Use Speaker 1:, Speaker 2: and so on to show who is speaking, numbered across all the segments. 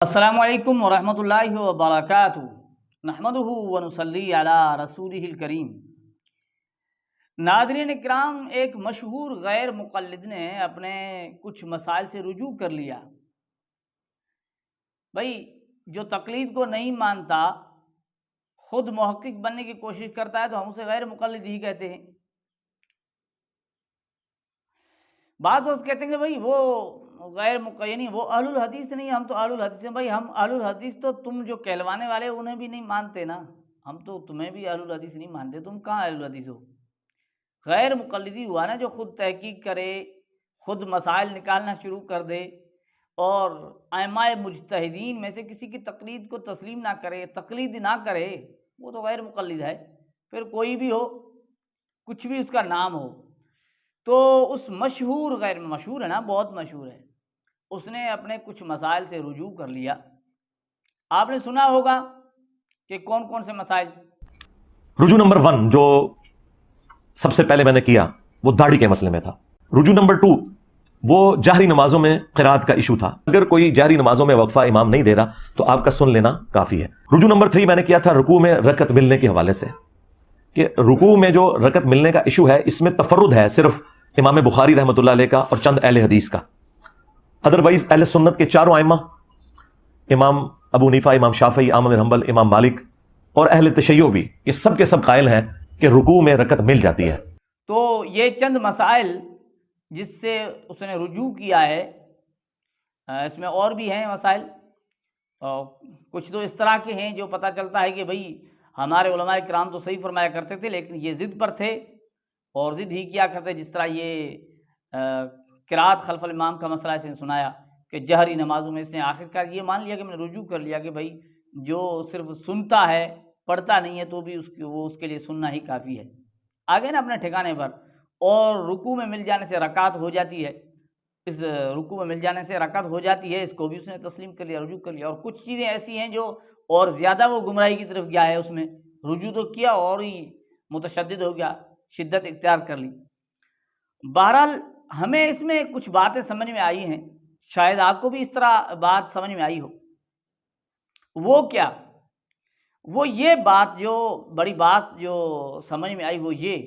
Speaker 1: السلام علیکم ورحمۃ اللہ وبرکاتہ، نحمدہ ونصلی علی رسولہ الکریم۔ ناظرین اکرام، ایک مشہور غیر مقلد نے اپنے کچھ مسائل سے رجوع کر لیا۔ بھائی، جو تقلید کو نہیں مانتا، خود محقق بننے کی کوشش کرتا ہے تو ہم اسے غیر مقلد ہی کہتے ہیں۔ بعض دوست کہتے ہیں کہ بھائی وہ یعنی وہ اہل الحدیث نہیں، ہم تو اہل الحدیث ہیں۔ بھائی، ہم اہل الحدیث تو تم جو کہلوانے والے انہیں بھی نہیں مانتے نا، ہم تو تمہیں بھی اہل الحدیث نہیں مانتے، تم کہاں اہل الحدیث ہو؟ غیر مقلدی ہوا نا جو خود تحقیق کرے، خود مسائل نکالنا شروع کر دے اور ائمہ مجتہدین میں سے کسی کی تقلید کو تسلیم نہ کرے، تقلید نہ کرے، وہ تو غیر مقلد ہے۔ پھر کوئی بھی ہو، کچھ بھی اس کا نام ہو، تو اس مشہور مشہور ہے نا، بہت مشہور ہے، اس نے اپنے کچھ مسائل سے رجوع کر لیا۔ آپ نے سنا ہوگا کہ کون کون سے مسائل؟
Speaker 2: رجوع نمبر 1 جو سب سے پہلے میں نے کیا وہ داڑھی کے مسئلے میں تھا۔ رجوع نمبر 2 وہ جہری نمازوں میں قرات کا ایشو تھا۔ اگر کوئی جہری نمازوں میں وقفہ امام نہیں دے رہا تو آپ کا سن لینا کافی ہے۔ رجوع نمبر 3 میں نے کیا تھا رکوع میں رکعت ملنے کے حوالے سے، کہ رکوع میں جو رکعت ملنے کا ایشو ہے اس میں تفرد ہے صرف امام بخاری رحمۃ اللہ علیہ کا اور چند اہل حدیث کا۔ ادروائز اہل سنت کے چاروں ائمہ، امام ابو حنیفہ، امام شافعی، احمد بن حنبل، امام مالک اور اہل تشیع بھی، یہ سب کے سب قائل ہیں کہ رکوع میں رکعت مل جاتی ہے۔
Speaker 1: تو یہ چند مسائل جس سے اس نے رجوع کیا ہے، اس میں اور بھی ہیں مسائل، کچھ تو اس طرح کے ہیں جو پتہ چلتا ہے کہ بھئی ہمارے علماء کرام تو صحیح فرمایا کرتے تھے، لیکن یہ ضد پر تھے اور ضد ہی کیا کرتے، جس طرح یہ قرات خلف الامام کا مسئلہ اس نے سنایا کہ جہری نمازوں میں اس نے آخرکار یہ مان لیا کہ میں نے رجوع کر لیا کہ بھائی جو صرف سنتا ہے، پڑھتا نہیں ہے، تو بھی وہ اس کے لیے سننا ہی کافی ہے۔ آگے نا اپنے ٹھکانے پر، اور رکوع میں مل جانے سے رکعت ہو جاتی ہے، اس رکوع میں مل جانے سے رکعت ہو جاتی ہے، اس کو بھی اس نے تسلیم کر لیا، رجوع کر لیا۔ اور کچھ چیزیں ایسی ہیں جو اور زیادہ وہ گمراہی کی طرف گیا ہے، اس میں رجوع تو کیا اور ہی متشدد ہو گیا، شدت اختیار کر لی۔ بہرحال ہمیں اس میں کچھ باتیں سمجھ میں آئی ہیں، شاید آپ کو بھی اس طرح بات سمجھ میں آئی ہو۔ وہ کیا؟ وہ یہ بات، جو بڑی بات جو سمجھ میں آئی وہ یہ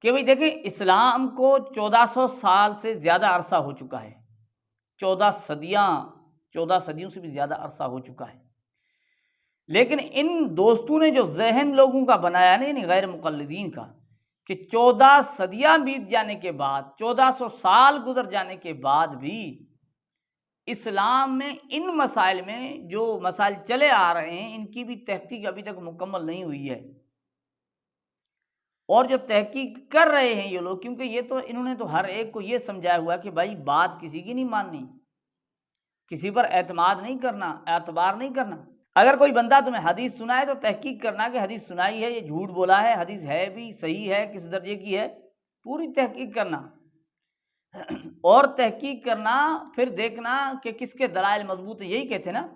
Speaker 1: کہ بھئی دیکھیں، اسلام کو 1400 سال سے زیادہ عرصہ ہو چکا ہے، 14 صدیوں سے بھی زیادہ عرصہ ہو چکا ہے، لیکن ان دوستوں نے جو ذہن لوگوں کا بنایا نا، یعنی غیر مقلدین کا، کہ 14 صدیاں بیت جانے کے بعد، 1400 سال گزر جانے کے بعد بھی اسلام میں ان مسائل میں جو مسائل چلے آ رہے ہیں، ان کی بھی تحقیق ابھی تک مکمل نہیں ہوئی ہے۔ اور جو تحقیق کر رہے ہیں یہ لوگ، کیونکہ یہ تو انہوں نے تو ہر ایک کو یہ سمجھایا ہوا کہ بھائی بات کسی کی نہیں ماننی، کسی پر اعتماد نہیں کرنا، اعتبار نہیں کرنا۔ اگر کوئی بندہ تمہیں حدیث سنائے تو تحقیق کرنا کہ حدیث سنائی ہے، یہ جھوٹ بولا ہے، حدیث ہے بھی صحیح ہے، کس درجے کی ہے، پوری تحقیق کرنا۔ اور تحقیق کرنا، پھر دیکھنا کہ کس کے دلائل مضبوط ہیں۔ یہی کہتے ہیں نا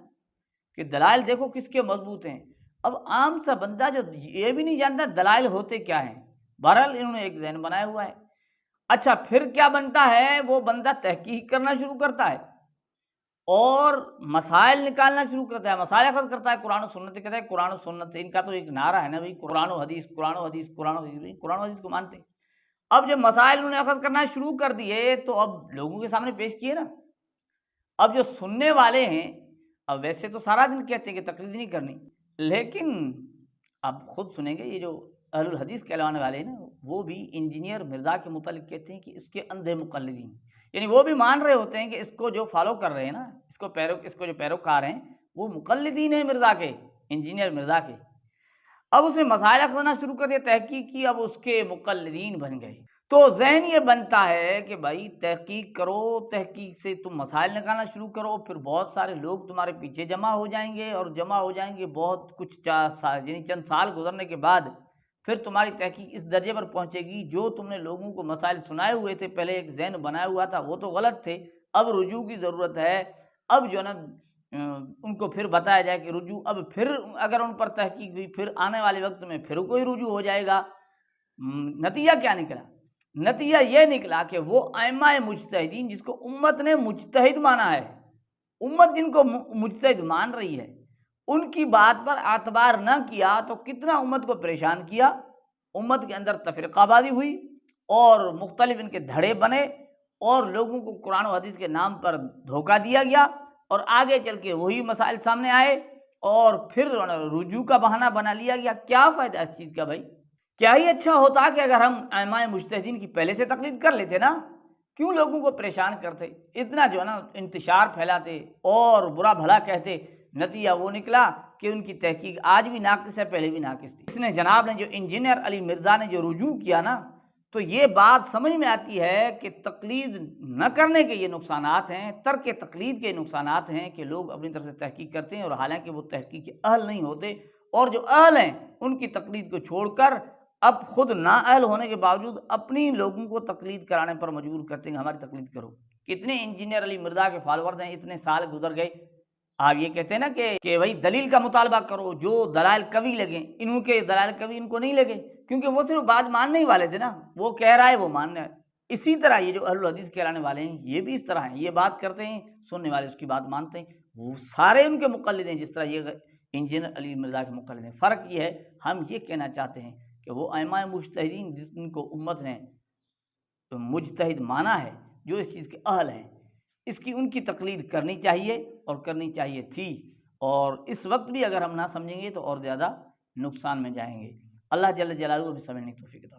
Speaker 1: کہ دلائل دیکھو کس کے مضبوط ہیں۔ اب عام سا بندہ جو یہ بھی نہیں جانتا دلائل ہوتے کیا ہیں، بہرحال انہوں نے ایک ذہن بنایا ہوا ہے۔ اچھا، پھر کیا بنتا ہے؟ وہ بندہ تحقیق کرنا شروع کرتا ہے اور مسائل نکالنا شروع کرتا ہے، مسائل اخذ کرتا ہے قرآن و سنت سے، کہتا ہے قرآن و سنت سے۔ ان کا تو ایک نعرہ ہے نا بھائی، قرآن و حدیث، قرآن و حدیث، قرآن و حدیث، قرآن و حدیث کو مانتے ہیں۔ اب جب مسائل انہوں نے اخذ کرنا شروع کر دیے تو اب لوگوں کے سامنے پیش کیے نا، اب جو سننے والے ہیں، اب ویسے تو سارا دن کہتے ہیں کہ تقلید نہیں کرنی، لیکن اب خود سنیں گے، یہ جو اہل الحدیث کہلانے والے ہیں نا، وہ بھی انجینئر مرزا کے متعلق کہتے ہیں کہ اس کے اندھے مقلدین، یعنی وہ بھی مان رہے ہوتے ہیں کہ اس کو جو فالو کر رہے ہیں نا، اس کو جو پیروکار ہیں، وہ مقلدین ہیں مرزا کے، انجینئر مرزا کے۔ اب اس نے مسائل اخذنا شروع کر دیا، تحقیق کی، اب اس کے مقلدین بن گئے۔ تو ذہن یہ بنتا ہے کہ بھائی تحقیق کرو، تحقیق سے تم مسائل نکالنا شروع کرو، پھر بہت سارے لوگ تمہارے پیچھے جمع ہو جائیں گے، اور جمع ہو جائیں گے بہت کچھ یعنی چند سال گزرنے کے بعد پھر تمہاری تحقیق اس درجے پر پہنچے گی، جو تم نے لوگوں کو مسائل سنائے ہوئے تھے، پہلے ایک ذہن بنایا ہوا تھا، وہ تو غلط تھے، اب رجوع کی ضرورت ہے۔ اب جو نا ان کو پھر بتایا جائے کہ رجوع، اب پھر اگر ان پر تحقیق ہوئی، پھر آنے والے وقت میں پھر کوئی رجوع ہو جائے گا۔ نتیجہ کیا نکلا؟ نتیجہ یہ نکلا کہ وہ ائمہ مجتہدین، جس کو امت نے مجتہد مانا ہے، امت جن کو مجتہد مان رہی ہے ان کی بات پر اعتبار نہ کیا تو کتنا امت کو پریشان کیا، امت کے اندر تفرقہ بازی ہوئی اور مختلف ان کے دھڑے بنے اور لوگوں کو قرآن و حدیث کے نام پر دھوکہ دیا گیا، اور آگے چل کے وہی مسائل سامنے آئے اور پھر رجوع کا بہانہ بنا لیا گیا۔ کیا فائدہ اس چیز کا بھائی؟ کیا ہی اچھا ہوتا کہ اگر ہم ائمہ مجتہدین کی پہلے سے تقلید کر لیتے نا، کیوں لوگوں کو پریشان کرتے، اتنا جو ہے نا انتشار پھیلاتے اور برا بھلا کہتے؟ نتیجہ وہ نکلا کہ ان کی تحقیق آج بھی ناقص ہے، پہلے بھی ناقص تھی۔ اس نے جناب نے جو انجینئر علی مرزا نے جو رجوع کیا نا، تو یہ بات سمجھ میں آتی ہے کہ تقلید نہ کرنے کے یہ نقصانات ہیں، ترک تقلید کے نقصانات ہیں کہ لوگ اپنی طرف سے تحقیق کرتے ہیں اور حالانکہ وہ تحقیق کے اہل نہیں ہوتے، اور جو اہل ہیں ان کی تقلید کو چھوڑ کر اب خود نااہل ہونے کے باوجود اپنی لوگوں کو تقلید کرانے پر مجبور کرتے ہیں، ہماری تقلید کرو۔ کتنے انجینئر علی مرزا کے فالورز ہیں، اتنے سال گزر گئے، آپ یہ کہتے ہیں نا کہ بھائی دلیل کا مطالبہ کرو، جو دلائل قوی لگیں، انہوں کے دلائل قوی ان کو نہیں لگے، کیونکہ وہ صرف بات ماننے ہی والے تھے نا، وہ کہہ رہا ہے وہ مان رہا ہے۔ اسی طرح یہ جو اہل الحدیث کہلانے والے ہیں یہ بھی اس طرح ہیں، یہ بات کرتے ہیں، سننے والے اس کی بات مانتے ہیں، وہ سارے ان کے مقلد ہیں جس طرح یہ انجینئر علی مرزا کے مقلد ہیں۔ فرق یہ ہے، ہم یہ کہنا چاہتے ہیں کہ وہ ائمہ مجتہدین جن کو امت نے مجتہد مانا ہے، جو اس چیز کے اہل ہیں، اس کی ان کی تقلید کرنی چاہیے اور کرنی چاہیے تھی، اور اس وقت بھی اگر ہم نہ سمجھیں گے تو اور زیادہ نقصان میں جائیں گے۔ اللہ جل جلالہ ہمیں سمجھنے کی توفیق عطا فرمائے۔